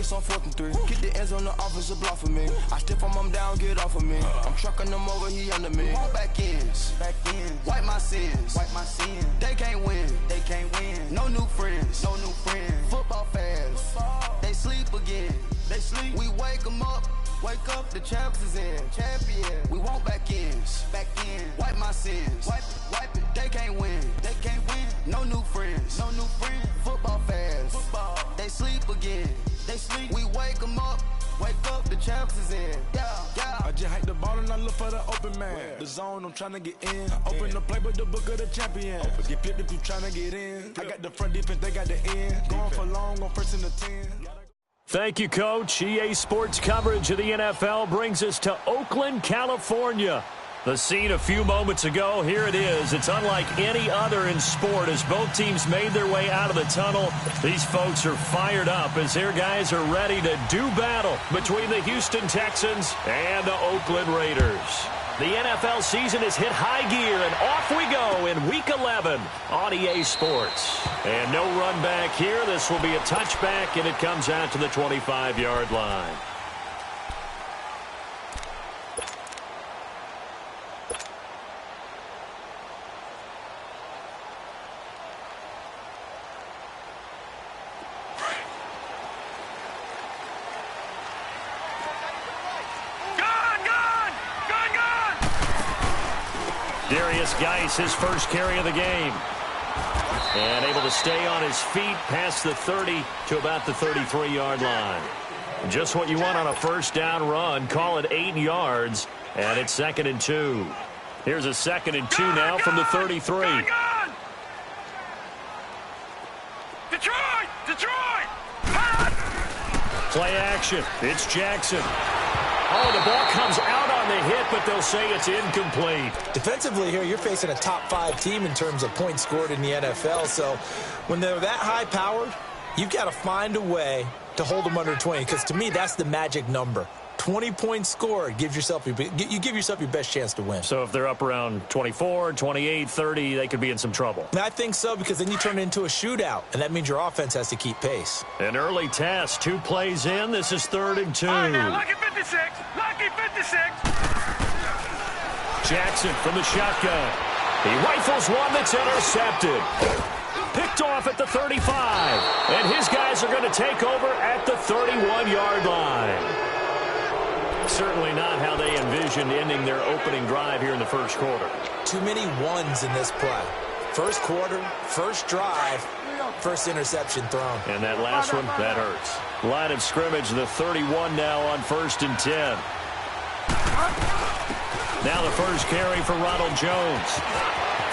it's on 4th and 3. Keep the ends on the offensive block for me. I stiff him, I'm down, get off of me. I'm trucking them over, he under me. Back ends, wipe my sins. They can't win, no new friends, Football fans, they sleep again. We wake them up, the champs is in. Champion, we want back ends, wipe my sins. Wipe it, they can't win, no new friends, Football fans, they sleep again. We wake them up, the champs is in. Yeah. I just hike the ball and I look for the open man. The zone, I'm trying to get in. Open the playbook, the book of the champion. Get flipped if you trying to get in. I got the front defense, they got the end. Going for long, on 1st and 10. Thank you, Coach. EA Sports coverage of the NFL brings us to Oakland, California. The scene a few moments ago, here it is. It's unlike any other in sport as both teams made their way out of the tunnel. These folks are fired up as their guys are ready to do battle between the Houston Texans and the Oakland Raiders. The NFL season has hit high gear, and off we go in Week 11 on EA Sports. And no run back here. This will be a touchback, and it comes out to the 25-yard line. Geis, his first carry of the game. And able to stay on his feet past the 30 to about the 33-yard line. Just what you want on a first down run. Call it 8 yards, and it's 2nd and 2. Here's a 2nd and 2 now from the 33. Detroit! Play action. It's Jackson. Oh, the ball comes out on the hit, but they'll say it's incomplete. Defensively here, you're facing a top-5 team in terms of points scored in the NFL. So when they're that high-powered, you've got to find a way to hold them under 20, because to me, that's the magic number. 20 points scored gives yourself you give yourself your best chance to win. So if they're up around 24, 28, 30, they could be in some trouble. And I think so, because then you turn it into a shootout, and that means your offense has to keep pace. An early test, 2 plays in. This is 3rd and 2. All right, now, lucky 56. Jackson from the shotgun. He rifles one that's intercepted. Picked off at the 35. And his guys are going to take over at the 31-yard line. Certainly not how they envisioned ending their opening drive here in the first quarter. Too many ones in this play. First quarter, first drive, first interception thrown. And that last one, that hurts. Line of scrimmage, the 31 now on 1st and 10. Now the first carry for Ronald Jones.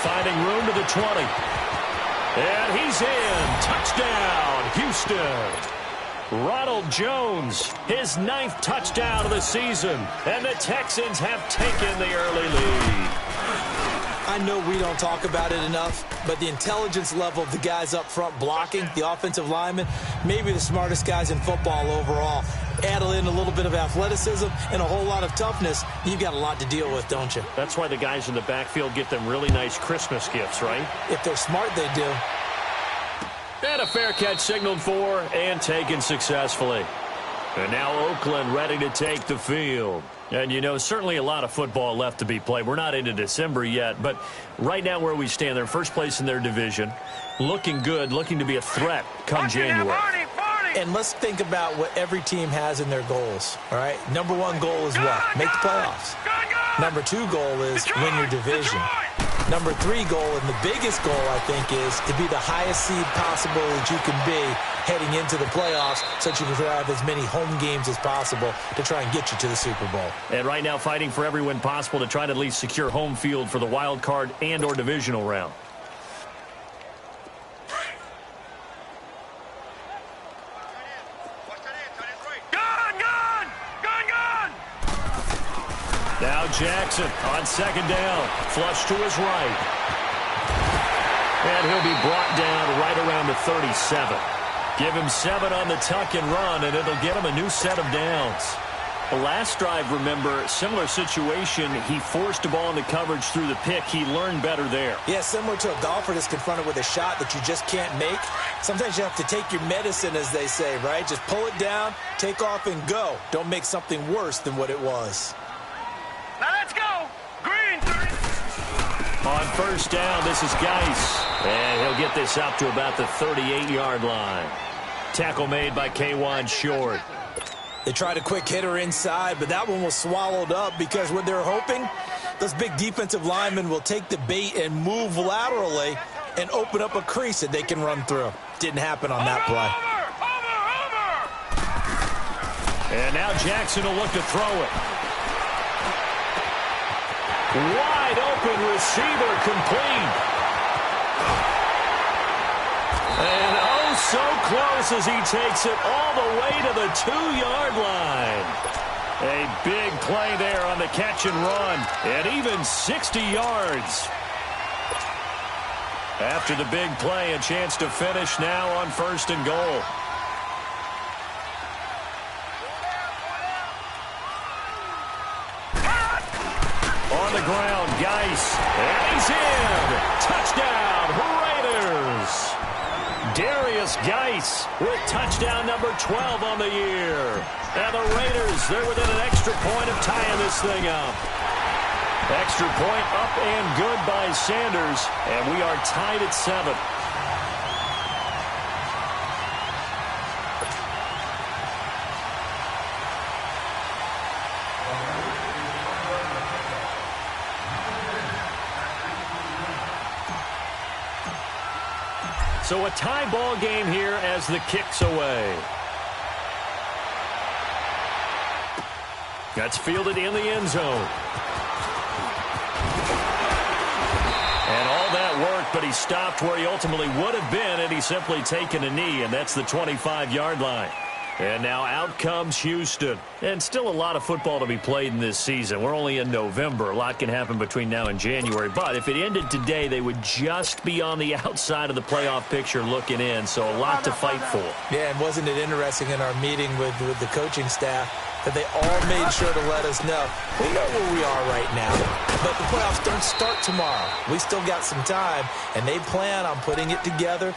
Finding room to the 20. And he's in. Touchdown, Houston. Ronald Jones, his 9th touchdown of the season. And the Texans have taken the early lead. I know we don't talk about it enough, but the intelligence level of the guys up front blocking, the offensive linemen, maybe the smartest guys in football overall. Add in a little bit of athleticism and a whole lot of toughness, you've got a lot to deal with, don't you? That's why the guys in the backfield get them really nice Christmas gifts, right? If they're smart, they do. And a fair catch signaled for and taken successfully. And now Oakland ready to take the field. And, you know, certainly a lot of football left to be played. We're not into December yet, but right now where we stand, they're first place in their division. Looking good, looking to be a threat come January. And let's think about what every team has in their goals, all right? Number 1 goal is what? Make the playoffs. Number 2 goal is win your division. Number 3 goal, and the biggest goal, I think, is to be the highest seed possible that you can be heading into the playoffs so that you can have as many home games as possible to try and get you to the Super Bowl. And right now fighting for every win possible to try to at least secure home field for the wild card and or divisional round. Now Jackson on 2nd down. Flush to his right. And he'll be brought down right around the 37. Give him 7 on the tuck and run, and it'll get him a new set of downs. The last drive, remember, similar situation. He forced a ball into coverage through the pick. He learned better there. Yeah, similar to a golfer that's confronted with a shot that you just can't make. Sometimes you have to take your medicine, as they say, right? Just pull it down, take off, and go. Don't make something worse than what it was. Now let's go. Green. On first down, this is Geis. And he'll get this up to about the 38-yard line. Tackle made by K'Wan Short. They tried a quick hitter inside, but that one was swallowed up because what they're hoping, those big defensive linemen will take the bait and move laterally and open up a crease that they can run through. Didn't happen on that play. And now Jackson will look to throw it. Wide open receiver, complete. And oh, so close as he takes it all the way to the 2-yard line. A big play there on the catch and run, and even 60 yards. After the big play, a chance to finish now on first and goal. On the ground, Geis, and he's in. Touchdown, Raiders. Darius Geis with touchdown number 12 on the year. And the Raiders, they're within an extra point of tying this thing up. Extra point up and good by Sanders, and we are tied at 7. So a tie ball game here as the kick's away. That's fielded in the end zone. And all that worked, but he stopped where he ultimately would have been had he simply taken a knee, and that's the 25-yard line. And now out comes Houston. And still a lot of football to be played in this season. We're only in November. A lot can happen between now and January. But if it ended today, they would just be on the outside of the playoff picture looking in. So a lot to fight for. Yeah, and wasn't it interesting in our meeting with the coaching staff that they all made sure to let us know, we know where we are right now, but the playoffs don't start tomorrow. We still got some time, and they plan on putting it together,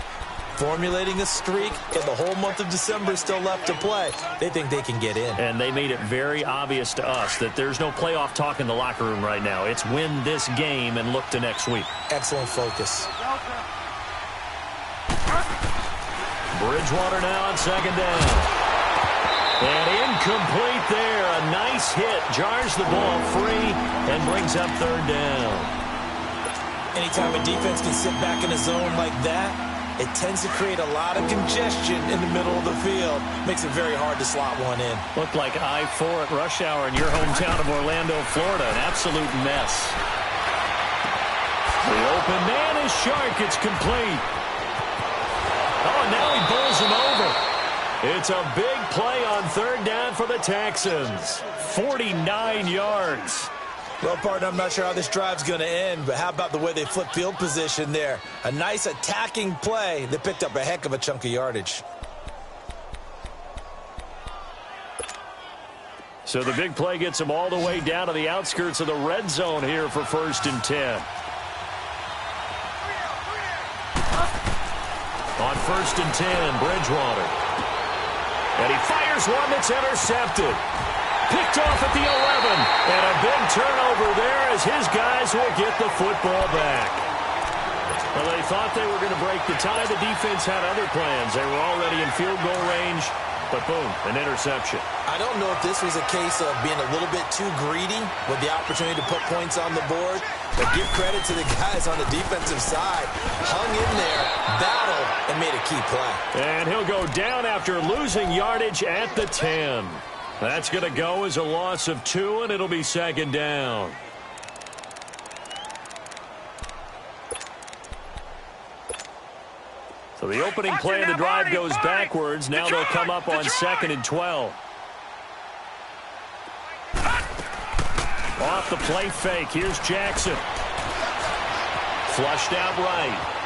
formulating a streak, and the whole month of December is still left to play. They think they can get in. And they made it very obvious to us that there's no playoff talk in the locker room right now. It's win this game and look to next week. Excellent focus. Bridgewater now on second down. And incomplete there. A nice hit. Jars the ball free and brings up third down. Anytime a defense can sit back in a zone like that, it tends to create a lot of congestion in the middle of the field. Makes it very hard to slot one in. Looked like I-4 at rush hour in your hometown of Orlando, Florida. An absolute mess. The open man is Shark. It's complete. Oh, now he bowls him over. It's a big play on third down for the Texans. 49 yards. Well, partner, I'm not sure how this drive's going to end, but how about the way they flip field position there? A nice attacking play that picked up a heck of a chunk of yardage. So the big play gets them all the way down to the outskirts of the red zone here for first and 10. On first and 10, Bridgewater. And he fires one that's intercepted. Picked off at the 11. And a big turnover there as his guys will get the football back. Well, they thought they were going to break the tie. The defense had other plans. They were already in field goal range. But boom, an interception. I don't know if this was a case of being a little bit too greedy with the opportunity to put points on the board. But give credit to the guys on the defensive side. Hung in there, battled, and made a key play. And he'll go down after losing yardage at the 10. That's going to go as a loss of 2, and it'll be second down. So the opening play of the drive goes backwards. Now they'll come up on second and 12. Off the play fake. Here's Jackson. Flushed out right.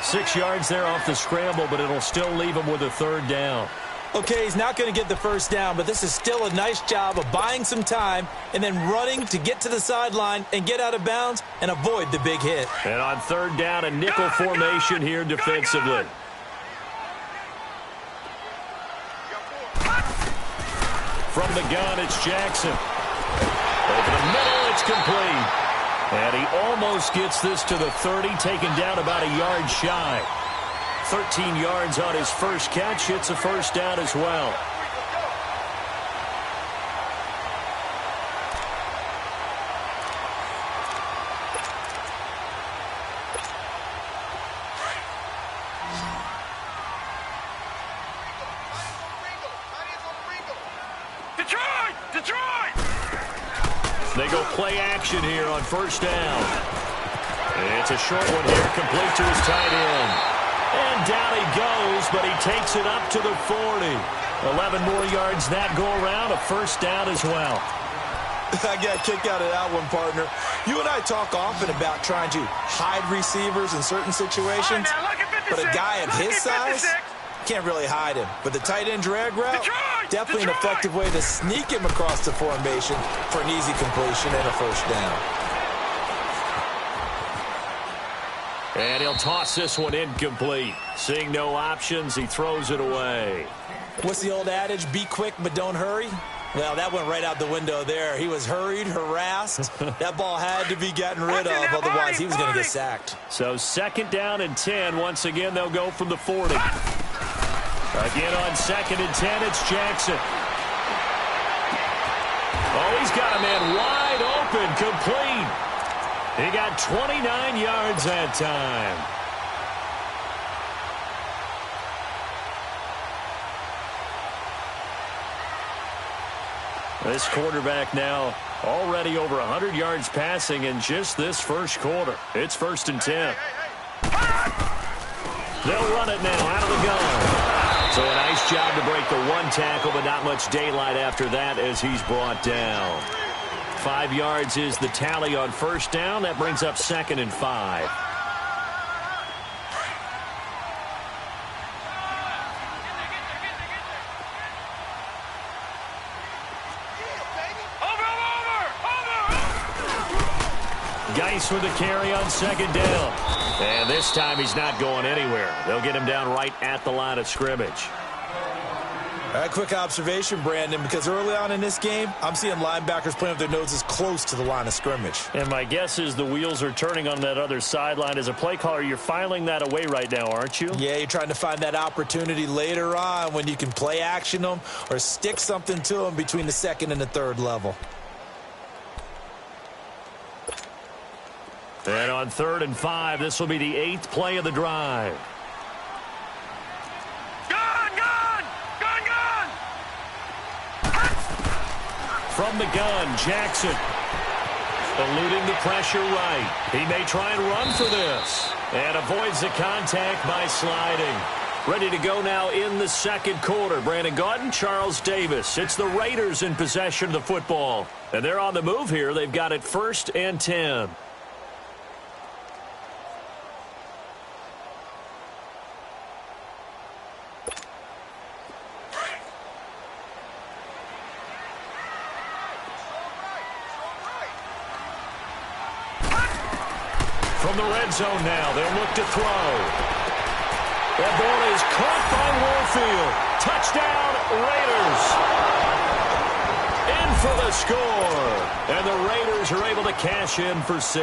6 yards there off the scramble, but it'll still leave him with a third down. Okay, he's not going to get the first down, but this is still a nice job of buying some time and then running to get to the sideline and get out of bounds and avoid the big hit. And on third down, a nickel formation here defensively. From the gun, it's Jackson. Over the middle, it's complete. And he almost gets this to the 30, taken down about a yard shy. 13 yards on his first catch. It's a first down as well. They go play action here on first down. It's a short one here, complete to his tight end. And down he goes, but he takes it up to the 40. 11 more yards that go around, a first down as well. I got a kick out of that one, partner. You and I talk often about trying to hide receivers in certain situations, but a guy of his size can't really hide him. But the tight end drag route, definitely an effective way to sneak him across the formation for an easy completion and a first down. And he'll toss this one incomplete. Seeing no options, he throws it away. What's the old adage? Be quick, but don't hurry. Well, that went right out the window there. He was hurried, harassed. That ball had to be gotten rid of, otherwise he was going to get sacked. So second down and 10. Once again, they'll go from the 40. Again on second and 10, it's Jackson. Oh, he's got a man wide open, complete. He got 29 yards that time. This quarterback now already over 100 yards passing in just this first quarter. It's first and 10. They'll run it now out of the gun. So a nice job to break the one tackle, but not much daylight after that as he's brought down. 5 yards is the tally on first down. That brings up second and 5. Geis with the carry on second down. And this time he's not going anywhere. They'll get him down right at the line of scrimmage. All right, quick observation, Brandon, because early on in this game, I'm seeing linebackers playing with their noses close to the line of scrimmage. And my guess is the wheels are turning on that other sideline. As a play caller, you're filing that away right now, aren't you? Yeah, you're trying to find that opportunity later on when you can play action them or stick something to them between the second and the third level. And on third and 5, this will be the 8th play of the drive. From the gun, Jackson. Eluding the pressure right. He may try and run for this. And avoids the contact by sliding. Ready to go now in the second quarter. Brandon Gaudin, Charles Davis. It's the Raiders in possession of the football. And they're on the move here. They've got it first and 10. From the red zone now, they'll look to throw. That ball is caught by Warfield. Touchdown, Raiders. In for the score. And the Raiders are able to cash in for 6.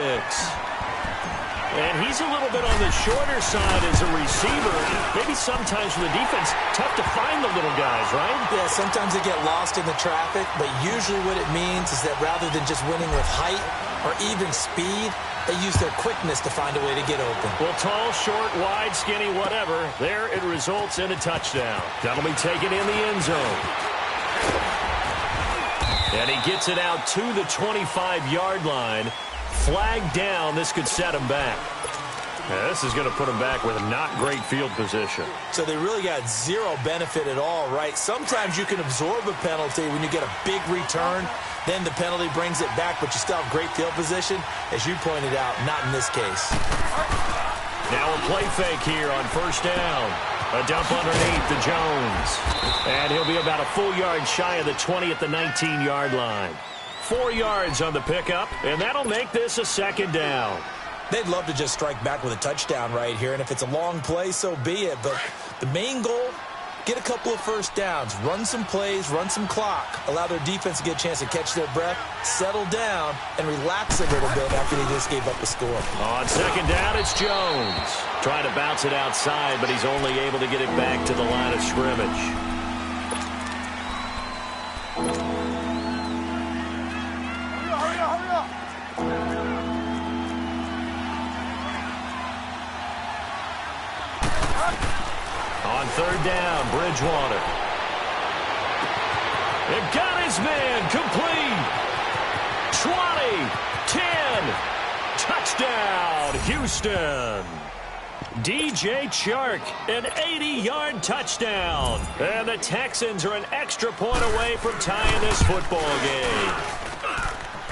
And he's a little bit on the shorter side as a receiver. Maybe sometimes for the defense, tough to find the little guys, right? Yeah, sometimes they get lost in the traffic, but usually what it means is that rather than just winning with height or even speed, they use their quickness to find a way to get open. Well, tall, short, wide, skinny, whatever, there it results in a touchdown. That'll be taken in the end zone. And he gets it out to the 25-yard line. Flag down. This could set him back. Yeah, this is going to put him back with a not great field position. So they really got zero benefit at all, right? Sometimes you can absorb a penalty when you get a big return. Then the penalty brings it back, but you still have great field position. As you pointed out, not in this case. Now a play fake here on first down. A dump underneath to Jones. And he'll be about a full yard shy of the 20 at the 19-yard line. 4 yards on the pickup, and that'll make this a second down. They'd love to just strike back with a touchdown right here, and if it's a long play, so be it. But the main goal, get a couple of first downs, run some plays, run some clock, allow their defense to get a chance to catch their breath, settle down, and relax a little bit after they just gave up a score. On second down, it's Jones. Trying to bounce it outside, but he's only able to get it back to the line of scrimmage. On third down, Bridgewater. It got his man complete. 20, 10, touchdown, Houston. DJ Chark, an 80-yard touchdown. And the Texans are an extra point away from tying this football game.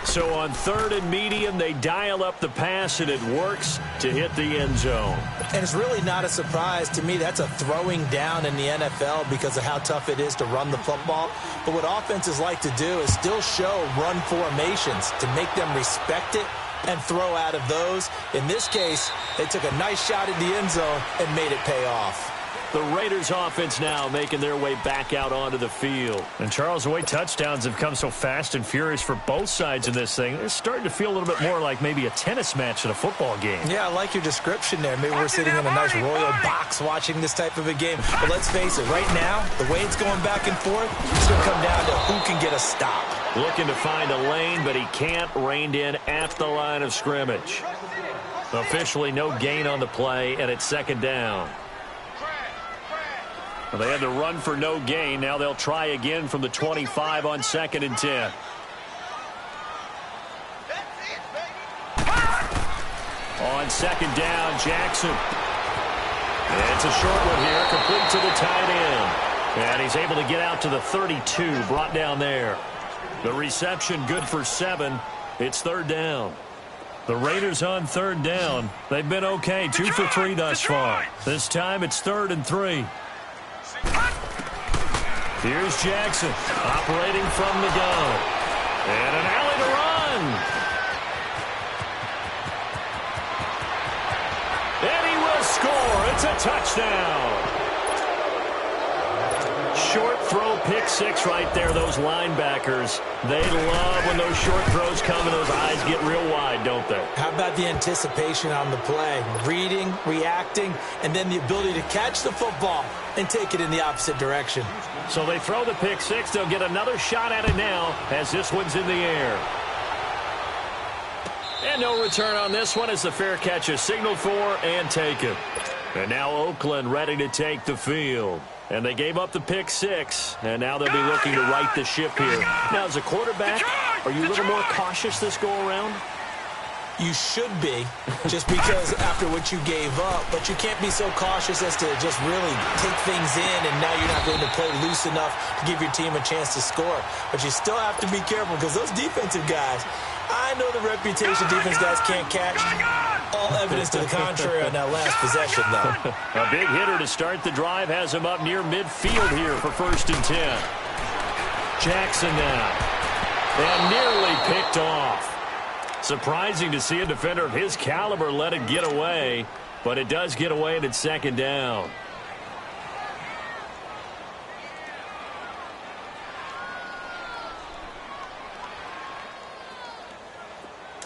So on third and medium, they dial up the pass, and it works to hit the end zone. And it's really not a surprise to me. That's a throwing down in the NFL because of how tough it is to run the football. But what offenses like to do is still show run formations to make them respect it and throw out of those. In this case, they took a nice shot at the end zone and made it pay off. The Raiders offense now making their way back out onto the field. And Charles, the way touchdowns have come so fast and furious for both sides in this thing, it's starting to feel a little bit more like maybe a tennis match in a football game. Yeah, I like your description there. Maybe we're sitting in a nice royal box watching this type of a game. But let's face it, right now, the way it's going back and forth, it's going to come down to who can get a stop. Looking to find a lane, but he can't. Reined in at the line of scrimmage. Officially no gain on the play, and it's second down. Well, they had to run for no gain. Now they'll try again from the 25 on second and 10. On second down, Jackson. It's a short one here, complete to the tight end. And he's able to get out to the 32, brought down there. The reception good for 7. It's third down. The Raiders on third down. They've been okay, 2 for 3 thus far. This time it's 3rd and 3. Here's Jackson operating from the gun. And an alley to run. And he will score. It's a touchdown. Short throw, pick six right there. Those linebackers, they love when those short throws come and those eyes get real wide, don't they? How about the anticipation on the play? Reading, reacting, and then the ability to catch the football and take it in the opposite direction. So they throw the pick six. They'll get another shot at it now as this one's in the air. And no return on this one as the fair catch is signaled for and taken. And now Oakland ready to take the field. And they gave up the pick six, and now they'll be looking to right the ship here. Now, as a quarterback, are you a little more cautious this go-around? You should be, just because after what you gave up. But you can't be so cautious as to just really take things in, and now you're not going to play loose enough to give your team a chance to score. But you still have to be careful because those defensive guys, I know the reputation defense guys can't catch. All evidence to the contrary on that last possession, though. A big hitter to start the drive has him up near midfield here for 1st and 10. Jackson now. And nearly picked off. Surprising to see a defender of his caliber let it get away, but it does get away and it's second down.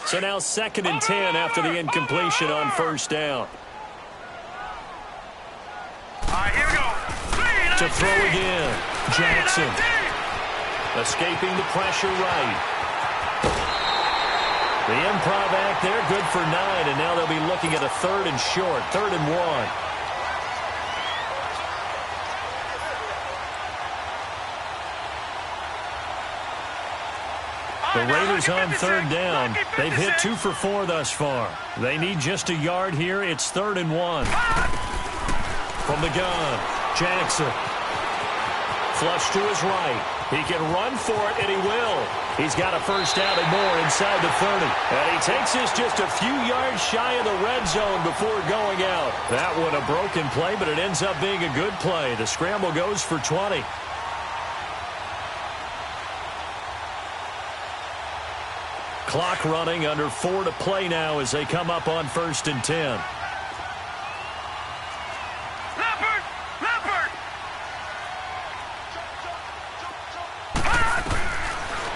So now 2nd and 10 after the incompletion on 1st down. Here we go. To throw again. Jackson. Escaping the pressure right. The improv act there, good for 9, and now they'll be looking at a 3rd and short, 3rd and 1. The Raiders on 3rd down. They've hit 2 for 4 thus far. They need just a yard here. It's 3rd and 1. From the gun, Jackson. Flush to his right. He can run for it, and he will. He's got a first down and more inside the 30. And he takes this just a few yards shy of the red zone before going out. That one a broken play, but it ends up being a good play. The scramble goes for 20. Clock running, under 4 to play now as they come up on 1st and 10.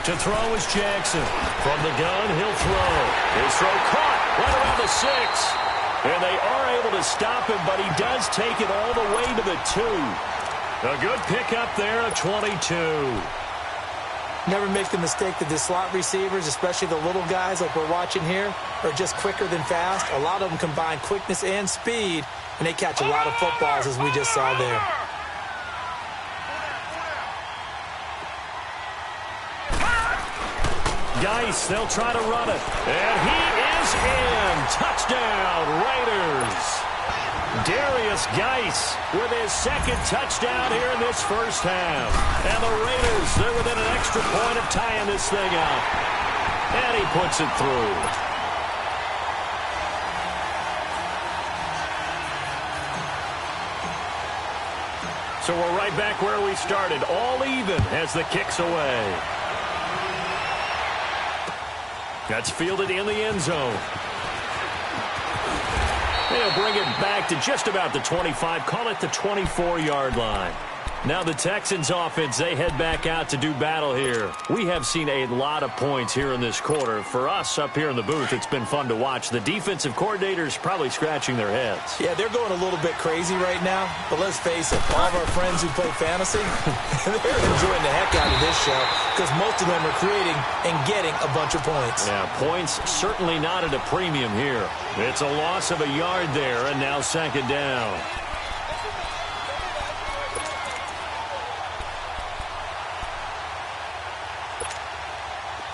To throw is Jackson. From the gun, he'll throw. His throw caught right around the 6. And they are able to stop him, but he does take it all the way to the 2. A good pickup there of 22. Never make the mistake that the slot receivers, especially the little guys like we're watching here, are just quicker than fast. A lot of them combine quickness and speed, and they catch a lot of footballs, as we just saw there. Geis, they'll try to run it. And he is in. Touchdown, Raiders. Darius Geis with his second touchdown here in this first half. And the Raiders, they're within an extra point of tying this thing out. And he puts it through. So we're right back where we started. All even as the kick's away. That's fielded in the end zone. They'll bring it back to just about the 25, call it the 24-yard line. Now the Texans offense, they head back out to do battle here. We have seen a lot of points here in this quarter. For us up here in the booth, it's been fun to watch. The defensive coordinators probably scratching their heads. Yeah, they're going a little bit crazy right now, but let's face it, all of our friends who play fantasy, they're enjoying the heck out of this show because most of them are creating and getting a bunch of points. Yeah, points certainly not at a premium here. It's a loss of a yard there, and now 2nd down.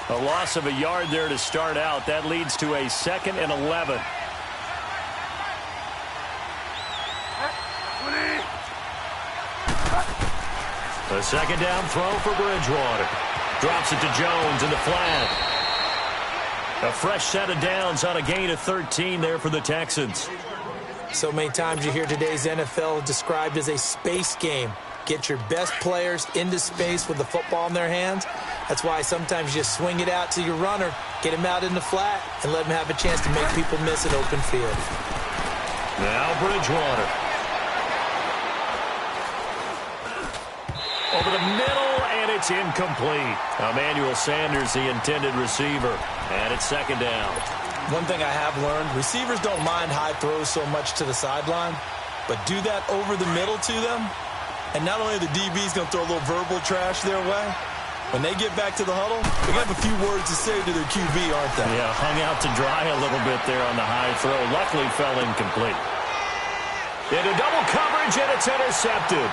A loss of a yard there to start out. That leads to a 2nd and 11. A 2nd down throw for Bridgewater. Drops it to Jones in the flat. A fresh set of downs on a gain of 13 there for the Texans. So many times you hear today's NFL described as a space game. Get your best players into space with the football in their hands. That's why sometimes you just swing it out to your runner, get him out in the flat, and let him have a chance to make people miss an open field. Now Bridgewater. Over the middle, and it's incomplete. Emmanuel Sanders, the intended receiver. And it's 2nd down. One thing I have learned, receivers don't mind high throws so much to the sideline, but do that over the middle to them, and not only are the DBs going to throw a little verbal trash their way, when they get back to the huddle, they're going to have a few words to say to their QB, aren't they? Yeah, hung out to dry a little bit there on the high throw. Luckily fell incomplete. Into double coverage, and it's intercepted.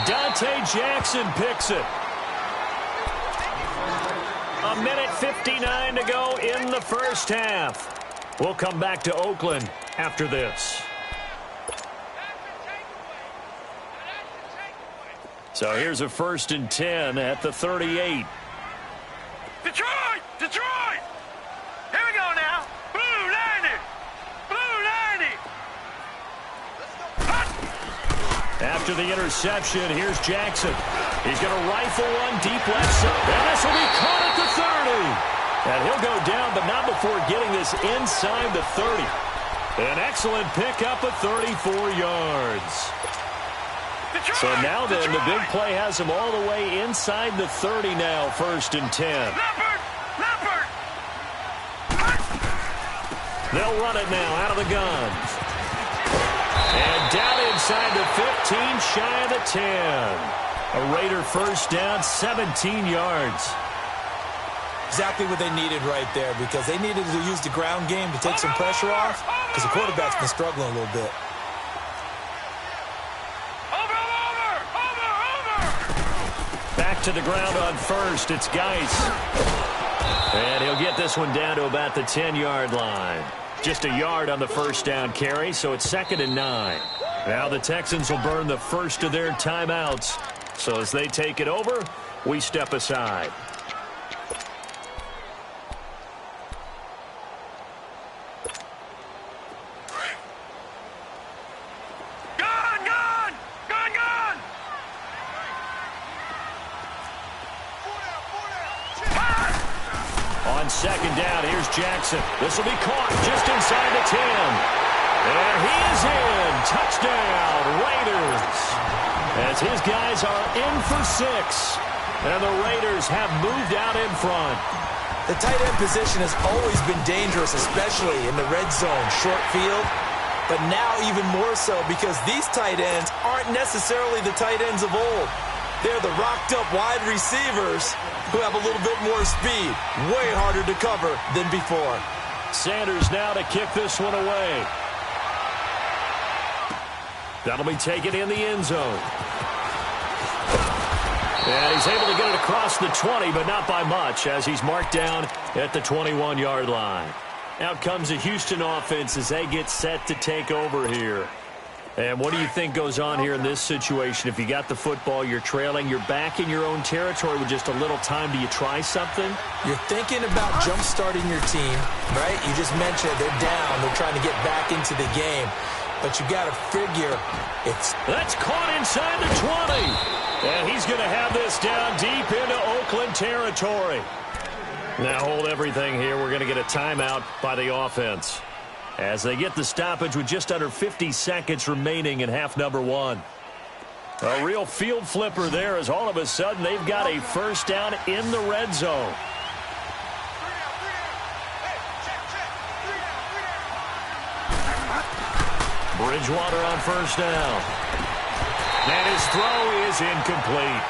Dante Jackson picks it. 1:59 to go in the first half. We'll come back to Oakland after this. So here's a 1st and 10 at the 38. Detroit! Detroit! Here we go now. Blue 90! Blue 90! After the interception, here's Jackson. He's going to rifle one deep left side. And this will be caught at the 30. And he'll go down, but not before getting this inside the 30. An excellent pickup of 34 yards. Detroit! So now then, Detroit! the big play has him all the way inside the 30 now, 1st and 10. Leopard! Leopard! They'll run it now out of the gun. And down inside the 15, shy of the 10. A Raider first down, 17 yards. Exactly what they needed right there, because they needed to use the ground game to take some pressure off, because the quarterback's been struggling a little bit. Back to the ground on 1st. It's Geis. And he'll get this one down to about the 10-yard line. Just a yard on the first down carry, so it's 2nd and 9. Now the Texans will burn the first of their timeouts. So as they take it over, we step aside. On second down, here's Jackson. This will be caught just inside the 10. And he is in. Touchdown, Raiders. As his guys are in for 6. And the Raiders have moved out in front. The tight end position has always been dangerous, especially in the red zone, short field. But now even more so because these tight ends aren't necessarily the tight ends of old. They're the rocked-up wide receivers who have a little bit more speed. Way harder to cover than before. Sanders now to kick this one away. That'll be taken in the end zone. And he's able to get it across the 20, but not by much, as he's marked down at the 21-yard line. Out comes the Houston offense as they get set to take over here. And what do you think goes on here in this situation? If you got the football, you're trailing, you're back in your own territory with just a little time. Do you try something? You're thinking about jump-starting your team, right? You just mentioned they're down. They're trying to get back into the game. But you got to figure it's... That's caught inside the 20. And he's going to have this down deep into Oakland territory. Now hold everything here. We're going to get a timeout by the offense, as they get the stoppage with just under 50 seconds remaining in half number 1. A real field flipper there, as all of a sudden they've got a first down in the red zone. Bridgewater on first down. And his throw is incomplete.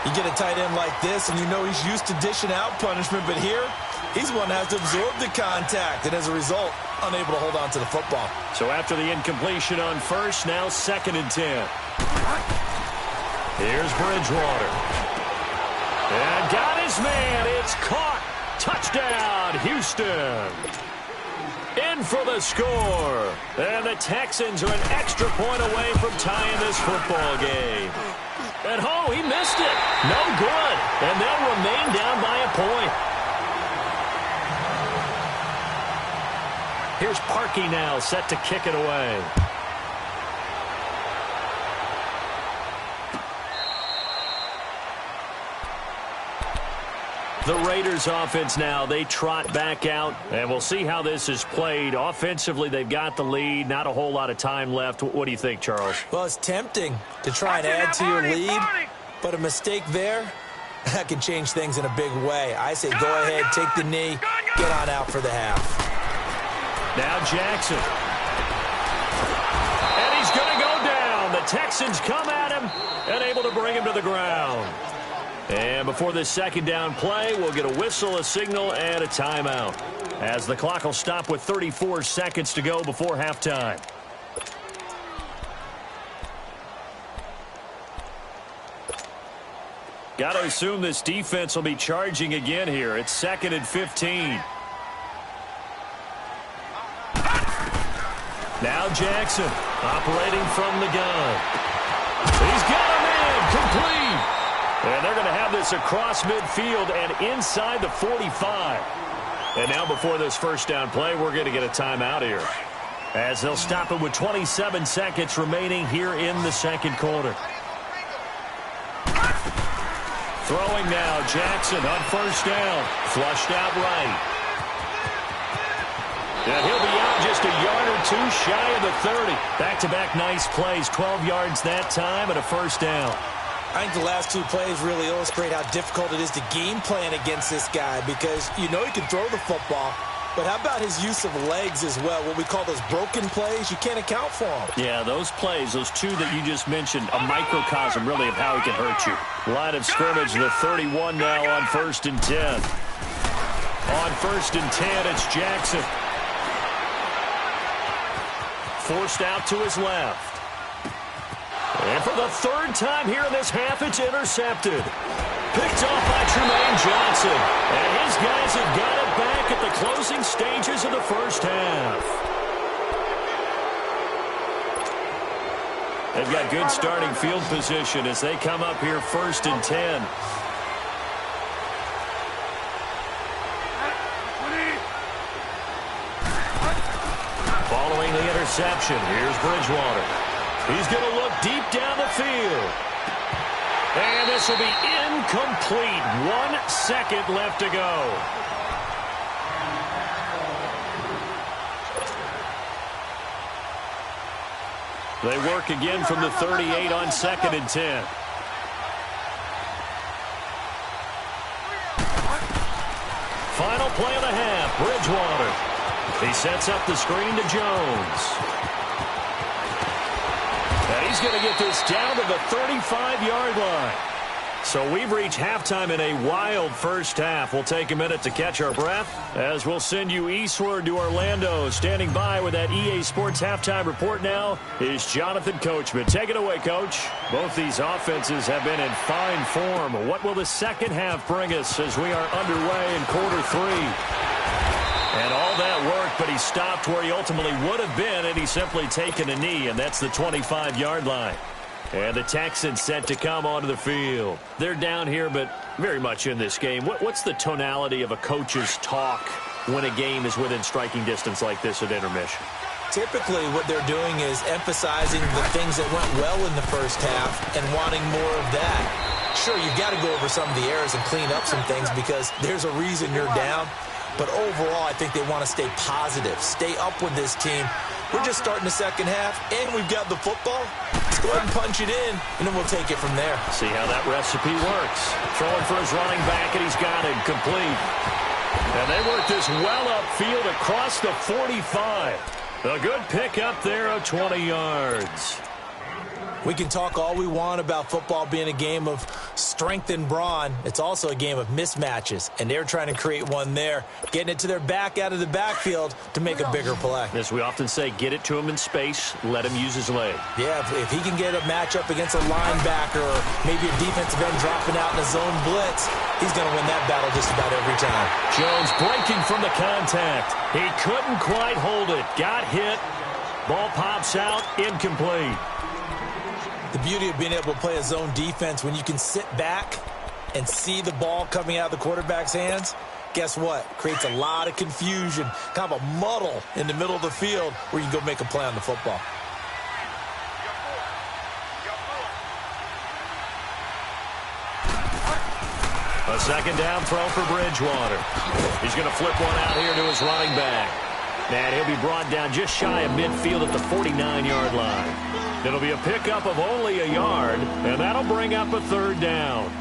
You get a tight end like this, and you know he's used to dishing out punishment, but here, he's one that has to absorb the contact, and as a result, unable to hold on to the football. So after the incompletion on first, now 2nd and 10. Here's Bridgewater. And got his man. It's caught. Touchdown, Houston. In for the score. And the Texans are an extra point away from tying this football game. And oh, he missed it. No good. And they'll remain down by a point. Here's Parkey now, set to kick it away. The Raiders offense now, they trot back out, and we'll see how this is played. Offensively, they've got the lead, not a whole lot of time left. What do you think, Charles? Well, it's tempting to try and add to your lead, but a mistake there, that can change things in a big way. I say go ahead, take the knee, get on out for the half. Now Jackson. And he's going to go down. The Texans come at him and able to bring him to the ground. And before this second down play, we'll get a whistle, a signal, and a timeout, as the clock will stop with 34 seconds to go before halftime. Got to assume this defense will be charging again here. It's 2nd and 15. Now Jackson operating from the gun. He's got him in, complete. And they're going to have this across midfield and inside the 45. And now before this first down play, we're going to get a timeout here, as they'll stop it with 27 seconds remaining here in the second quarter. Throwing now, Jackson on first down. Flushed out right. And he'll be out just a yard or two shy of the 30. Back-to-back nice plays, 12 yards that time and a first down. I think the last two plays really illustrate how difficult it is to game plan against this guy, because you know he can throw the football, but how about his use of legs as well? What we call those broken plays, you can't account for them. Yeah, those plays, those two that you just mentioned, a microcosm really of how he can hurt you. Line of scrimmage, the 31 now on 1st and 10. On 1st and 10, it's Jackson. Forced out to his left. And for the third time here in this half, it's intercepted. Picked off by Tremaine Johnson. And his guys have got it back at the closing stages of the first half. They've got good starting field position as they come up here 1st and 10. Following the interception, here's Bridgewater. He's going to look deep down the field. And this will be incomplete. 1 second left to go. They work again from the 38 on 2nd and 10. Final play of the half, Bridgewater. He sets up the screen to Jones. And he's going to get this down to the 35-yard line. So we've reached halftime in a wild first half. We'll take a minute to catch our breath as we'll send you eastward to Orlando. Standing by with that EA Sports halftime report now is Jonathan Coachman. Take it away, Coach. Both these offenses have been in fine form. What will the second half bring us as we are underway in quarter 3? And all that work, but he stopped where he ultimately would have been, and he's simply taken a knee, and that's the 25-yard line. And the Texans set to come onto the field. They're down here, but very much in this game. What's the tonality of a coach's talk when a game is within striking distance like this at intermission? Typically, what they're doing is emphasizing the things that went well in the first half and wanting more of that. Sure, you've got to go over some of the errors and clean up some things because there's a reason you're down. But overall, I think they want to stay positive, stay up with this team. We're just starting the second half, and we've got the football. Let's go ahead and punch it in, and then we'll take it from there. See how that recipe works. Throwing for his running back, and he's got it complete. And they work this well upfield across the 45. A good pick up there of 20 yards. We can talk all we want about football being a game of strength and brawn. It's also a game of mismatches, and they're trying to create one there, getting it to their back out of the backfield to make a bigger play. As we often say, get it to him in space, let him use his leg. Yeah, if he can get a matchup against a linebacker or maybe a defensive end dropping out in a zone blitz, he's going to win that battle just about every time. Jones breaking from the contact. He couldn't quite hold it. Got hit. Ball pops out, incomplete. The beauty of being able to play a zone defense when you can sit back and see the ball coming out of the quarterback's hands, guess what? Creates a lot of confusion, kind of a muddle in the middle of the field where you can go make a play on the football. A second down throw for Bridgewater. He's going to flip one out here to his running back. And he'll be brought down just shy of midfield at the 49-yard line. It'll be a pickup of only a yard, and that'll bring up a third down.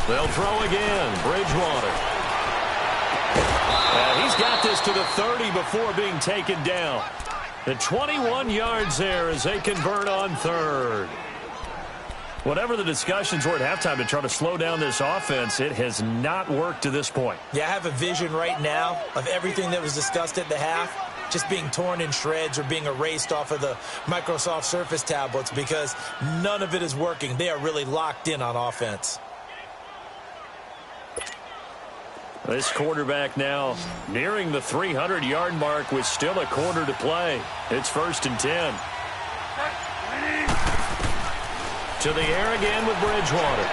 They'll throw again. Bridgewater. And he's got this to the 30 before being taken down. The 21 yards there as they convert on third. Whatever the discussions were at halftime to try to slow down this offense, it has not worked to this point. Yeah, I have a vision right now of everything that was discussed at the half just being torn in shreds or being erased off of the Microsoft Surface tablets because none of it is working. They are really locked in on offense. This quarterback now nearing the 300-yard mark with still a quarter to play. It's 1st and 10. To the air again with Bridgewater.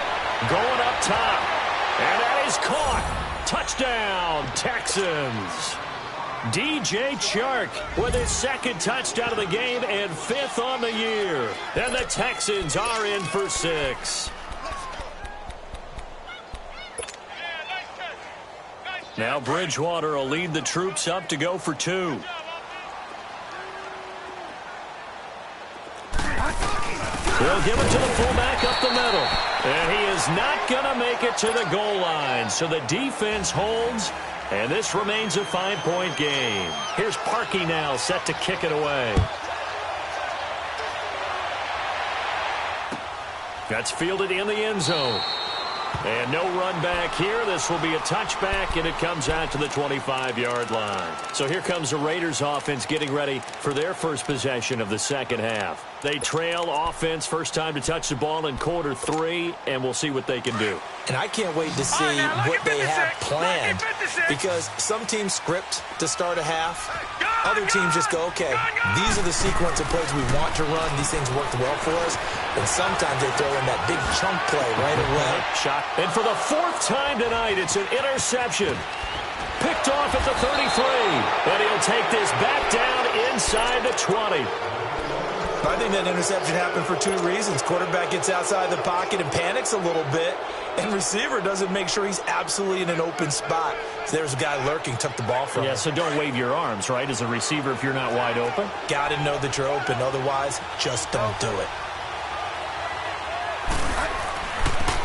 Going up top. And that is caught. Touchdown, Texans. DJ Chark with his second touchdown of the game and 5th on the year. And the Texans are in for 6. Now Bridgewater will lead the troops up to go for 2. He'll give it to the fullback up the middle. And he is not going to make it to the goal line. So the defense holds, and this remains a 5-point game. Here's Parkey now set to kick it away. That's fielded in the end zone. And no run back here. This will be a touchback, and it comes out to the 25-yard line. So here comes the Raiders offense getting ready for their first possession of the second half. They trail offense, first time to touch the ball in quarter 3, and we'll see what they can do. And I can't wait to see what they have planned, because some teams script to start a half. Other teams just go, okay, these are the sequence of plays we want to run. These things worked well for us. And sometimes they throw in that big chunk play right away. Shot. And for the 4th time tonight, it's an interception. Picked off at the 33. And he'll take this back down inside the 20. I think that interception happened for 2 reasons. Quarterback gets outside the pocket and panics a little bit. And receiver doesn't make sure he's absolutely in an open spot. So there's a guy lurking, took the ball from him. Yeah, so don't wave your arms, right, as a receiver if you're not wide open. Got to know that you're open. Otherwise, just don't do it.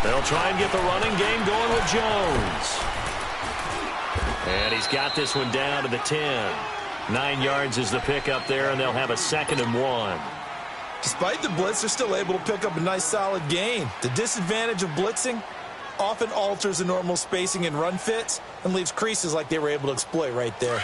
They'll try and get the running game going with Jones. And he's got this one down to the 10. 9 yards is the pickup there, and they'll have a 2nd and 1. Despite the blitz, they're still able to pick up a nice, solid gain. The disadvantage of blitzing often alters the normal spacing and run fits and leaves creases like they were able to exploit right there.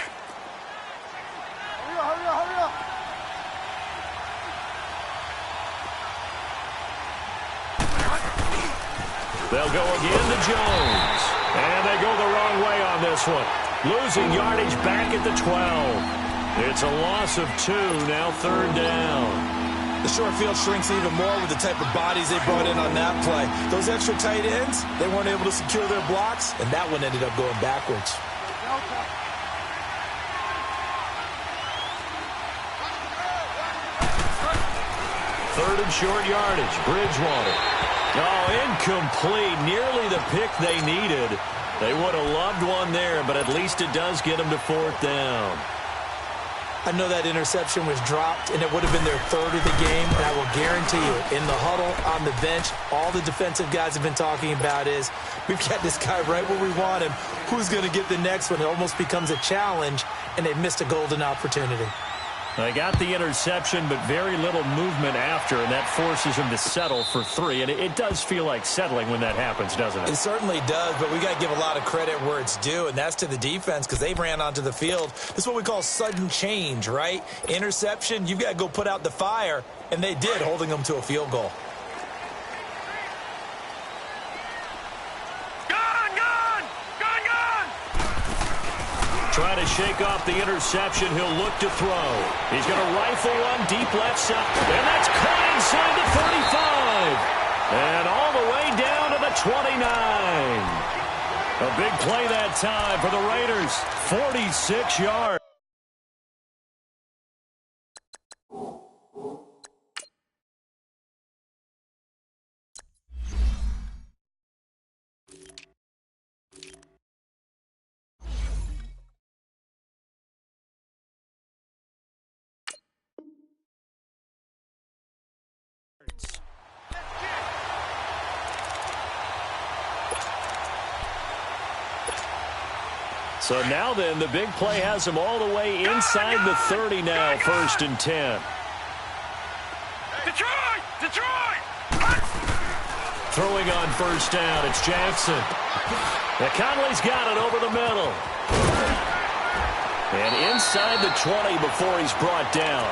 They'll go again to Jones. And they go the wrong way on this one. Losing yardage back at the 12. It's a loss of 2, now 3rd down. The short field shrinks even more with the type of bodies they brought in on that play. Those extra tight ends, they weren't able to secure their blocks, and that one ended up going backwards. Third and short yardage, Bridgewater. Oh, incomplete. Nearly the pick they needed. They would have loved one there, but at least it does get them to 4th down. I know that interception was dropped, and it would have been their 3rd of the game, and I will guarantee you, in the huddle, on the bench, all the defensive guys have been talking about is, we've got this guy right where we want him. Who's going to get the next one? It almost becomes a challenge, and they've missed a golden opportunity. They got the interception, but very little movement after, and that forces them to settle for 3. And it does feel like settling when that happens, doesn't it? It certainly does, but we got to give a lot of credit where it's due, and that's to the defense because they ran onto the field. This is what we call sudden change, right? Interception, you've got to go put out the fire, and they did, holding them to a field goal. Trying to shake off the interception. He'll look to throw. He's going to rifle one deep left side. And that's caught inside the 35. And all the way down to the 29. A big play that time for the Raiders. 46 yards. So now then, the big play has him all the way inside the 30 now, 1st and 10. Detroit! Detroit! Throwing on 1st down, it's Jackson. Now Conley's got it over the middle. And inside the 20 before he's brought down.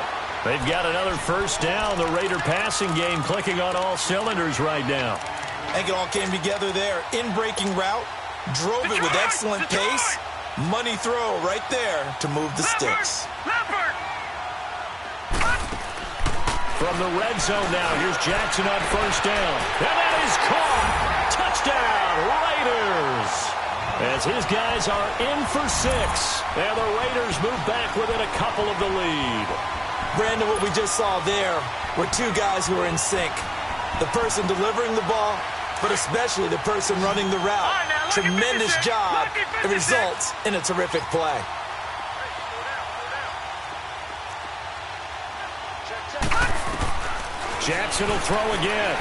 They've got another 1st down. The Raider passing game clicking on all cylinders right now. I think it all came together there. In-breaking route, drove it with excellent pace. Money throw right there to move the sticks. From the red zone now, here's Jackson on 1st down. And that is caught. Touchdown, Raiders. As his guys are in for 6. And the Raiders move back within a couple of the lead. Brandon, what we just saw there were 2 guys who are in sync. The person delivering the ball, but especially the person running the route. Tremendous job. It results in a terrific play. Jackson will throw again.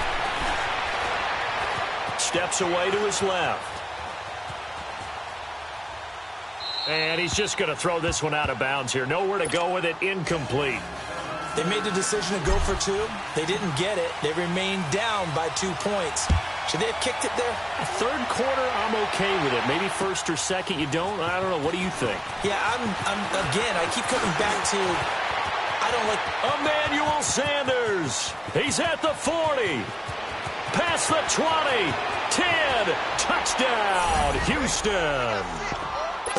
Steps away to his left. And he's just going to throw this one out of bounds here. Nowhere to go with it. Incomplete. They made the decision to go for 2. They didn't get it. They remained down by 2 points. Should they have kicked it there? Third quarter, I'm okay with it. Maybe first or second, you don't. I don't know. What do you think? Yeah, again, I keep coming back to, I don't like. Emmanuel Sanders. He's at the 40. Past the 20. 10. Touchdown, Houston.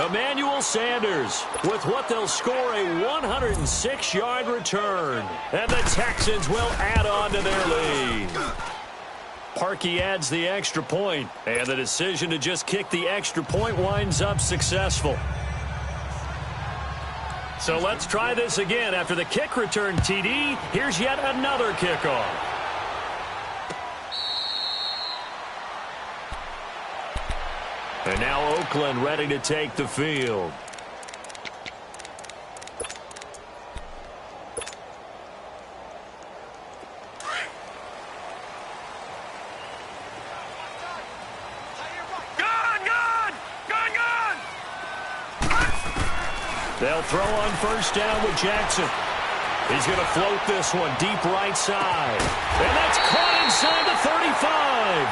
Emmanuel Sanders with what they'll score a 106-yard return. And the Texans will add on to their lead. Parkey adds the extra point, and the decision to just kick the extra point winds up successful. So let's try this again. After the kick return TD, here's yet another kickoff. And now Oakland ready to take the field. They'll throw on first down with Jackson. He's going to float this one deep right side. And that's caught inside the 35.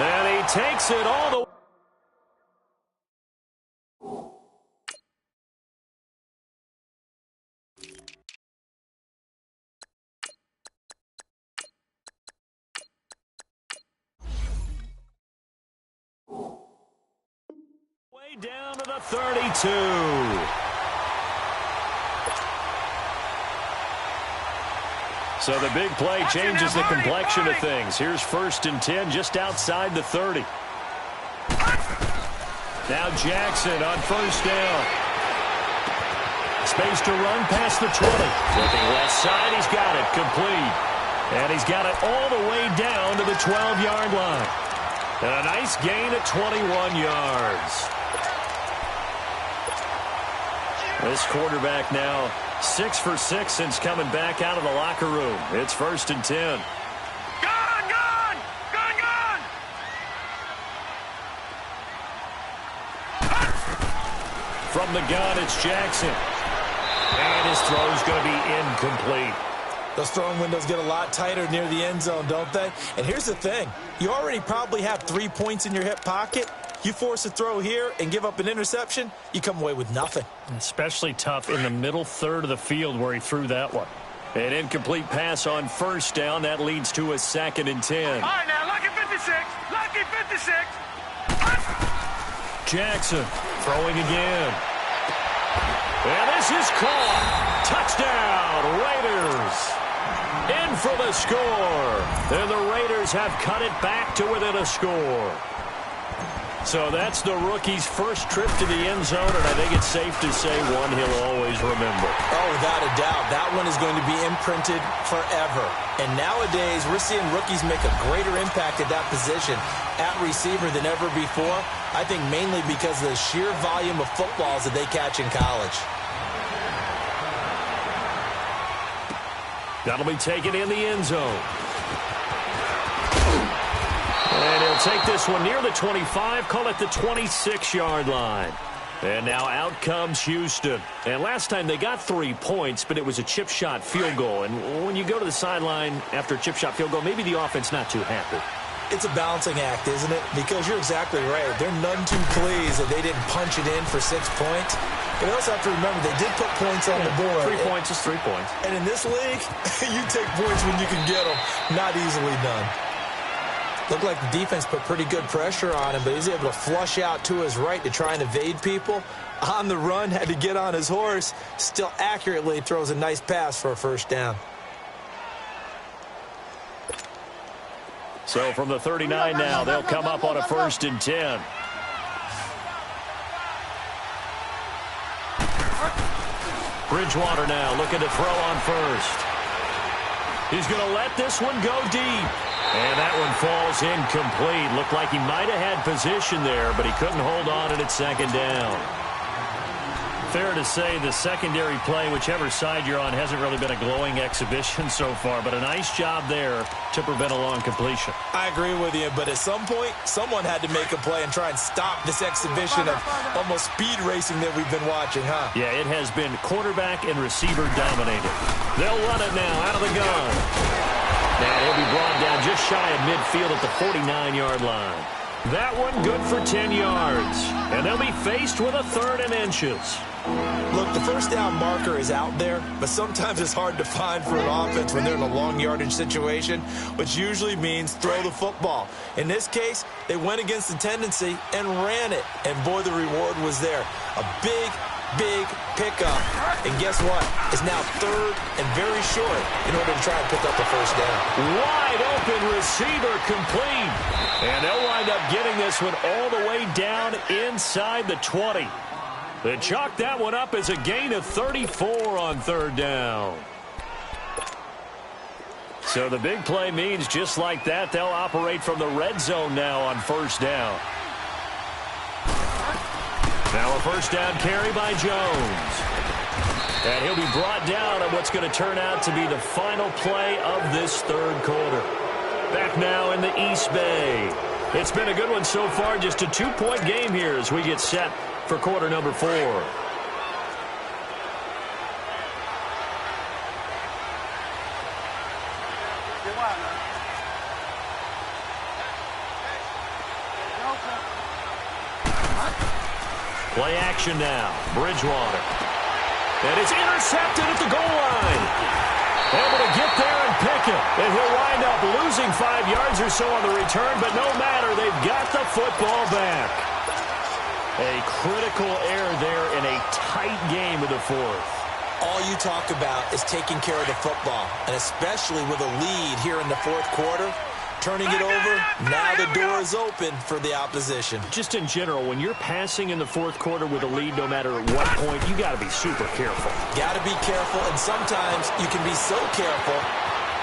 And he takes it all the way. Way down to the 32. So the big play changes the complexion of things. Here's 1st and 10 just outside the 30. Now Jackson on first down. Space to run past the 20. Looking left side, he's got it complete. And he's got it all the way down to the 12-yard line. And a nice gain of 21 yards. This quarterback now 6 for 6 since coming back out of the locker room. It's 1st and 10. Gone, gone! Gone, gone! From the gun, it's Jackson. And his throw's going to be incomplete. Those throwing windows get a lot tighter near the end zone, don't they? And here's the thing. You already probably have 3 points in your hip pocket. You force a throw here and give up an interception, you come away with nothing. Especially tough in the middle third of the field where he threw that one. An incomplete pass on first down. That leads to a 2nd and 10. All right, now, lucky 56. Lucky 56. Jackson throwing again. And this is caught. Touchdown, Raiders. In for the score. And the Raiders have cut it back to within a score. So that's the rookie's first trip to the end zone, and I think it's safe to say one he'll always remember. Oh, without a doubt. That one is going to be imprinted forever. And nowadays, we're seeing rookies make a greater impact at that position at receiver than ever before. I think mainly because of the sheer volume of footballs that they catch in college. That'll be taken in the end zone. And he'll take this one near the 25, call it the 26-yard line. And now out comes Houston. And last time they got 3 points, but it was a chip shot field goal. And when you go to the sideline after a chip shot field goal, maybe the offense not too happy. It's a balancing act, isn't it? Because you're exactly right. They're none too pleased that they didn't punch it in for 6 points. But you also have to remember they did put points on the board. 3 points is 3 points. And in this league, you take points when you can get them. Not easily done. Looked like the defense put pretty good pressure on him, but he's able to flush out to his right to try and evade people. On the run, had to get on his horse. Still accurately throws a nice pass for a first down. So from the 39 now, they'll come up on a 1st and 10. Bridgewater now looking to throw on first. He's going to let this one go deep. And that one falls incomplete. Looked like he might have had position there, but he couldn't hold on and it's 2nd down. Fair to say the secondary play, whichever side you're on, hasn't really been a glowing exhibition so far, but a nice job there to prevent a long completion. I agree with you, but at some point, someone had to make a play and try and stop this exhibition of almost speed racing that we've been watching, huh? Yeah, it has been quarterback and receiver dominated. They'll run it now out of the gun. And he'll be brought down just shy of midfield at the 49-yard line. That one good for 10 yards. And they'll be faced with a 3rd and inches. Look, the first down marker is out there, but sometimes it's hard to find for an offense when they're in a long yardage situation, which usually means throw the football. In this case, they went against the tendency and ran it. And boy, the reward was there. A big pickup. And guess what? It's now 3rd and very short in order to try and pick up the first down. Wide open receiver complete. And they'll wind up getting this one all the way down inside the 20. They chalk that one up as a gain of 34 on 3rd down. So the big play means just like that, they'll operate from the red zone now on 1st down. Now a 1st down carry by Jones. And he'll be brought down on what's going to turn out to be the final play of this 3rd quarter. Back now in the East Bay. It's been a good one so far, just a 2-point game here as we get set for quarter number 4. Play action now. Bridgewater. And it's intercepted at the goal line. Able to get there and pick it. And he'll wind up losing 5 yards or so on the return, but no matter, they've got the football back. A critical error there in a tight game of the 4th. All you talk about is taking care of the football, and especially with a lead here in the 4th quarter. Turning it over, now the door is open for the opposition. Just in general, when you're passing in the 4th quarter with a lead, no matter at what point, you got to be super careful. Got to be careful, and sometimes you can be so careful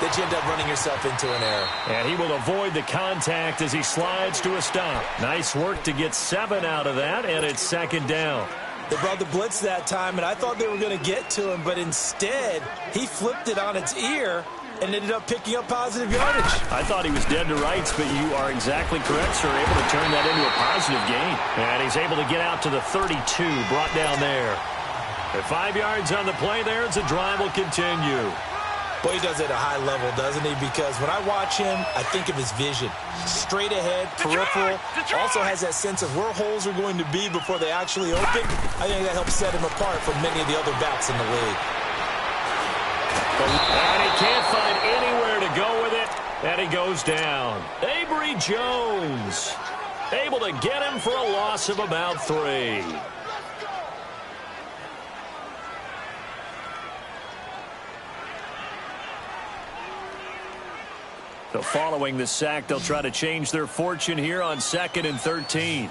that you end up running yourself into an error. And he will avoid the contact as he slides to a stop. Nice work to get 7 out of that, and it's 2nd down. They brought the blitz that time, and I thought they were going to get to him, but instead, he flipped it on its ear and ended up picking up positive yardage. I thought he was dead to rights, but you are exactly correct, sir. Able to turn that into a positive gain. And he's able to get out to the 32, brought down there. At 5 yards on the play there, as the drive will continue. Boy, he does it at a high level, doesn't he? Because when I watch him, I think of his vision. Straight ahead, peripheral. Also has that sense of where holes are going to be before they actually open. I think that helps set him apart from many of the other backs in the league. And he can't find anywhere to go with it, and he goes down. Avery Jones able to get him for a loss of about 3. So following the sack, they'll try to change their fortune here on 2nd and 13.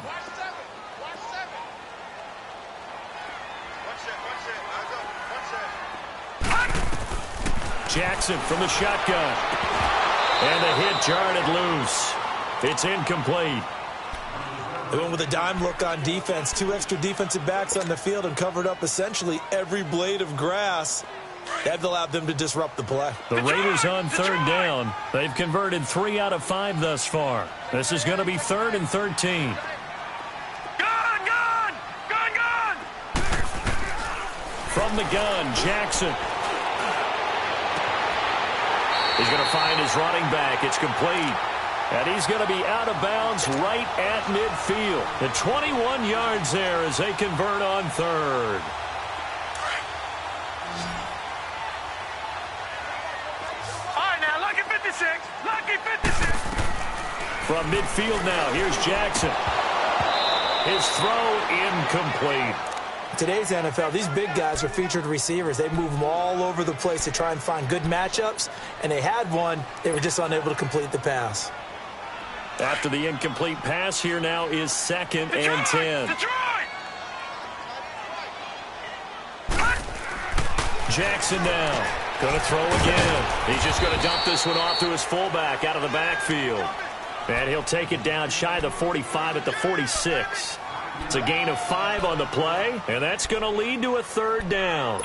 Jackson from the shotgun. And the hit jarred it loose. It's incomplete. They went with a dime look on defense. 2 extra defensive backs on the field and covered up essentially every blade of grass. That allowed them to disrupt the play. The Raiders on 3rd down. They've converted 3 out of 5 thus far. This is going to be 3rd and 13. Gun! From the gun, Jackson. He's going to find his running back. It's complete. And he's going to be out of bounds right at midfield. The 21 yards there as they convert on 3rd. All right, now, lucky 56. Lucky 56. From midfield now, here's Jackson. His throw incomplete. Today's NFL, these big guys are featured receivers. They move them all over the place to try and find good matchups, and they had one. They were just unable to complete the pass. After the incomplete pass, here now is 2nd and 10. Jackson now. Going to throw again. He's just going to dump this one off to his fullback out of the backfield. And he'll take it down shy of the 45 at the 46. It's a gain of 5 on the play, and that's going to lead to a 3rd down.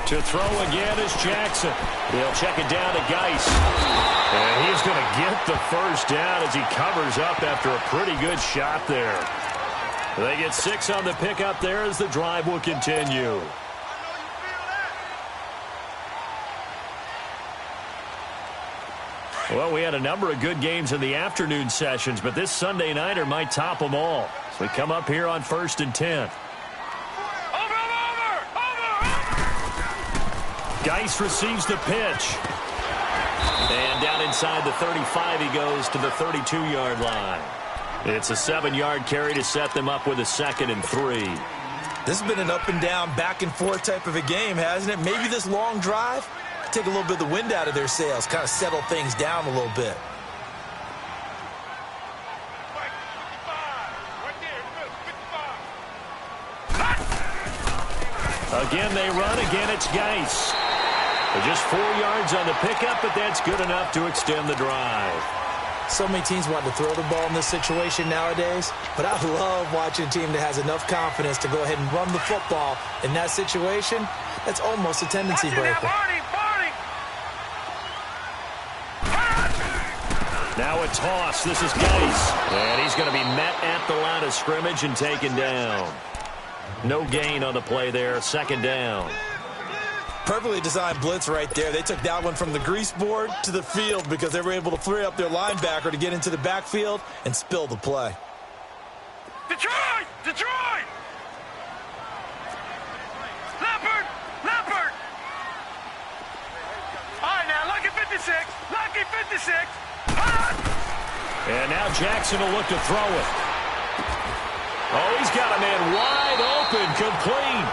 To throw again is Jackson. He'll check it down to Geis. And he's going to get the first down as he covers up after a pretty good shot there. They get 6 on the pickup there as the drive will continue. Well, we had a number of good games in the afternoon sessions, but this Sunday nighter might top them all. So we come up here on 1st and 10. Geis receives the pitch. And down inside the 35, he goes to the 32-yard line. It's a 7-yard carry to set them up with a 2nd and 3. This has been an up-and-down, back-and-forth type of a game, hasn't it? Maybe this long drive, take a little bit of the wind out of their sails, kind of settle things down a little bit. Again, they run. Again, it's Geis. Just 4 yards on the pickup, but that's good enough to extend the drive. So many teams want to throw the ball in this situation nowadays, but I love watching a team that has enough confidence to go ahead and run the football. In that situation, that's almost a tendency breaker. Now a toss. This is Geis. And he's going to be met at the line of scrimmage and taken down. No gain on the play there. 2nd down. Perfectly designed blitz right there. They took that one from the grease board to the field because they were able to free up their linebacker to get into the backfield and spill the play. Detroit! Detroit! Leopard! Leopard! All right, now, lucky 56. Lucky 56. And now Jackson will look to throw it. Oh, he's got a man wide open, complete.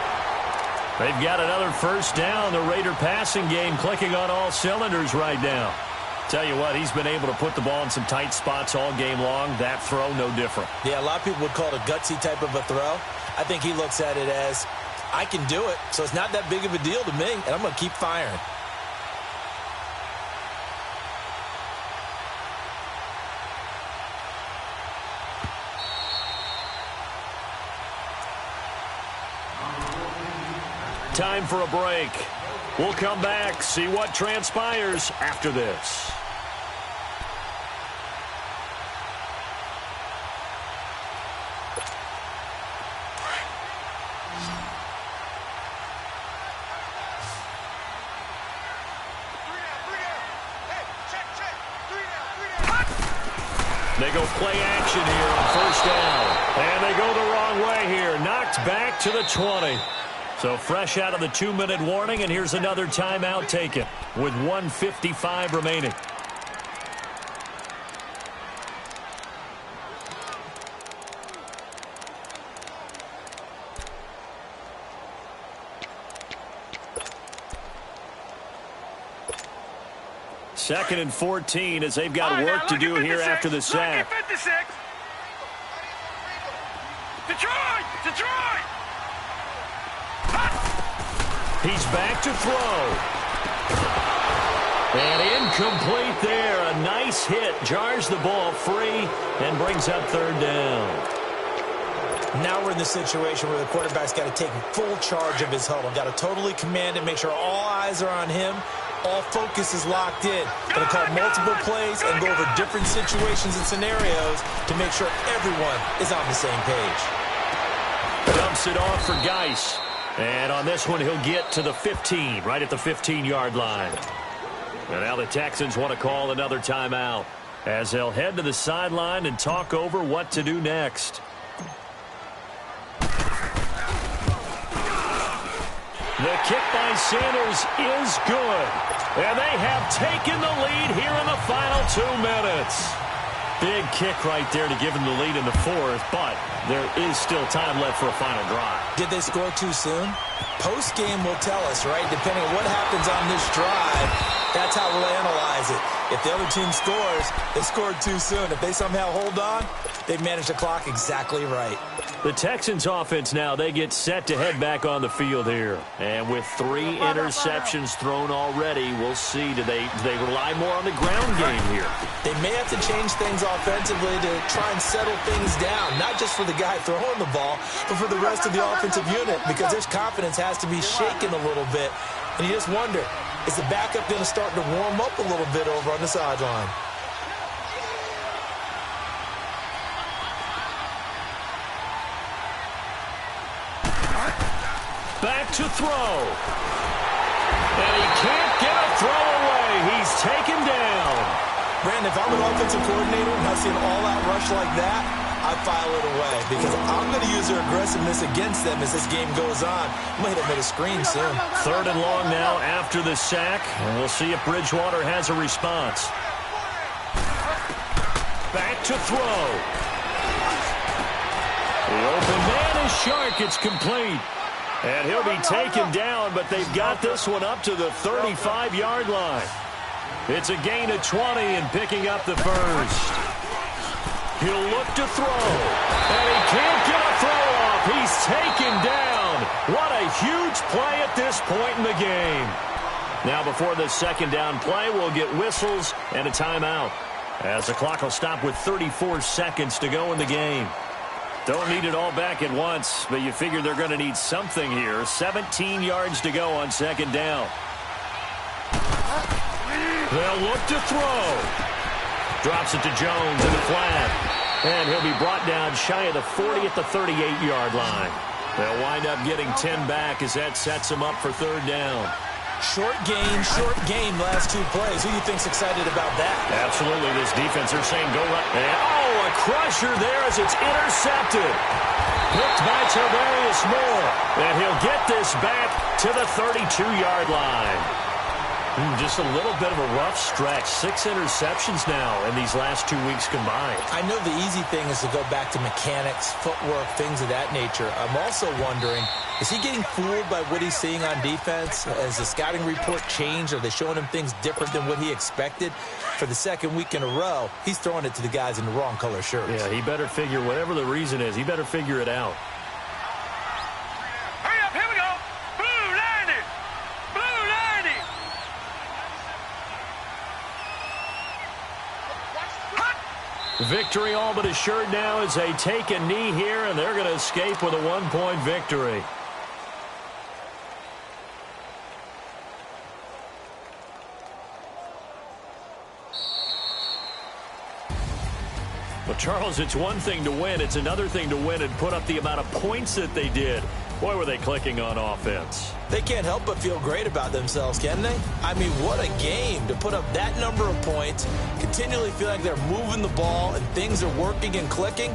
They've got another first down. The Raider passing game clicking on all cylinders right now. Tell you what, he's been able to put the ball in some tight spots all game long. That throw, no different. Yeah, a lot of people would call it a gutsy type of a throw. I think he looks at it as, I can do it, so it's not that big of a deal to me, and I'm going to keep firing. Time for a break. We'll come back, see what transpires after this. They go play action here on 1st down. And they go the wrong way here. Knocked back to the 20. So fresh out of the 2-minute warning, and here's another timeout taken with 1:55 remaining. Second and 14 as they've got work to do here after the sack. Detroit! Detroit! He's back to throw. And incomplete there. A nice hit. Jars the ball free and brings up 3rd down. Now we're in the situation where the quarterback's got to take full charge of his huddle. Got to totally command it, make sure all eyes are on him. All focus is locked in. Going to call multiple plays and go over different situations and scenarios to make sure everyone is on the same page. Dumps it off for Geis. And on this one, he'll get to the 15, right at the 15-yard line. And now the Texans want to call another timeout as they'll head to the sideline and talk over what to do next. The kick by Sanders is good. And they have taken the lead here in the final 2 minutes. Big kick right there to give them the lead in the 4th, but there is still time left for a final drive. Did they score too soon? Post-game will tell us, right? Depending on what happens on this drive, that's how we'll analyze it. If the other team scores, they scored too soon. If they somehow hold on, they've managed the clock exactly right. The Texans offense now, they get set to head back on the field here. And with 3 interceptions thrown already, we'll see. Do they rely more on the ground game here? They may have to change things offensively to try and settle things down. Not just for the guy throwing the ball, but for the rest of the offensive unit, because their confidence has to be shaken a little bit And you just wonder, is the backup going to start to warm up a little bit over on the sideline? Back to throw. And he can't get a throw away. He's taken down. Brandon, if I'm an offensive coordinator and I see an all-out rush like that, I file it away because I'm going to use their aggressiveness against them as this game goes on. I'm going to hit them with a screen soon. 3rd and long now after the sack, and we'll see if Bridgewater has a response. Back to throw. The open man is Shark. It's complete. And he'll be taken down, but they've got this one up to the 35-yard line. It's a gain of 20 and picking up the first. He'll look to throw, and he can't get a throw off. He's taken down. What a huge play at this point in the game. Now before the second down play, we'll get whistles and a timeout, as the clock will stop with 34 seconds to go in the game. Don't need it all back at once, but you figure they're going to need something here. 17 yards to go on second down. They'll look to throw. Drops it to Jones in the flat. And he'll be brought down shy of the 40 at the 38-yard line. They'll wind up getting 10 back as that sets them up for 3rd down. Short game, last 2 plays. Who do you think's excited about that? Absolutely. This defense, they're saying go right. And, a crusher there as it's intercepted. Picked by Tavarius Moore. And he'll get this back to the 32-yard line. Just a little bit of a rough stretch. 6 interceptions now in these last 2 weeks combined. I know the easy thing is to go back to mechanics, footwork, things of that nature. I'm also wondering, is he getting fooled by what he's seeing on defense? Has the scouting report changed? Are they showing him things different than what he expected? For the 2nd week in a row, he's throwing it to the guys in the wrong color shirts. Yeah, he better figure, whatever the reason is, he better figure it out. Hurry up, here we go. Blue 90. Blue 90. Victory all but assured now as they take a knee here, and they're going to escape with a 1-point victory. Well, Charles, it's one thing to win. It's another thing to win and put up the amount of points that they did. Boy, were they clicking on offense. They can't help but feel great about themselves, can they? I mean, what a game to put up that number of points, continually feel like they're moving the ball and things are working and clicking.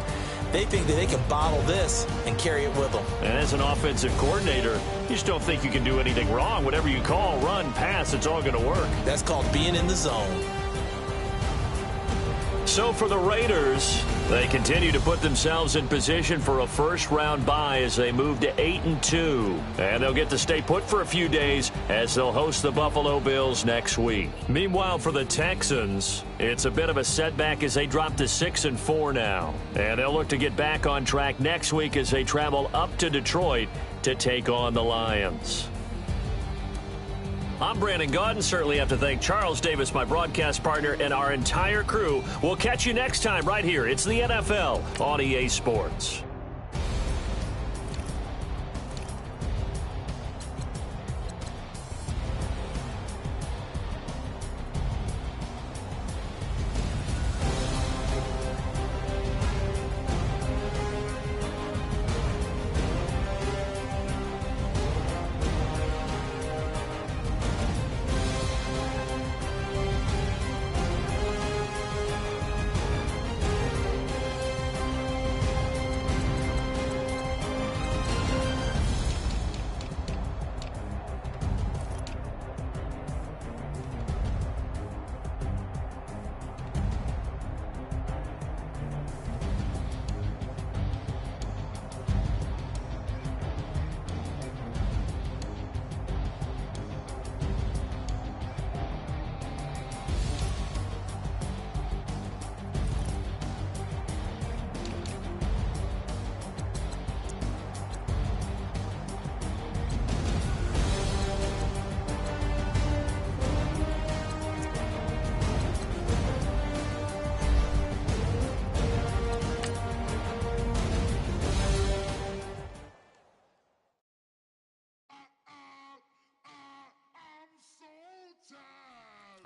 They think that they can bottle this and carry it with them. And as an offensive coordinator, you just don't think you can do anything wrong. Whatever you call, run, pass, it's all going to work. That's called being in the zone. So for the Raiders, they continue to put themselves in position for a first-round bye as they move to 8-2. And they'll get to stay put for a few days as they'll host the Buffalo Bills next week. Meanwhile, for the Texans, it's a bit of a setback as they drop to 6-4 now. And they'll look to get back on track next week as they travel up to Detroit to take on the Lions. I'm Brandon Gaudin. Certainly have to thank Charles Davis, my broadcast partner, and our entire crew. We'll catch you next time right here. It's the NFL on EA Sports.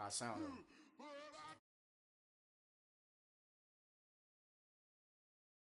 I sound him.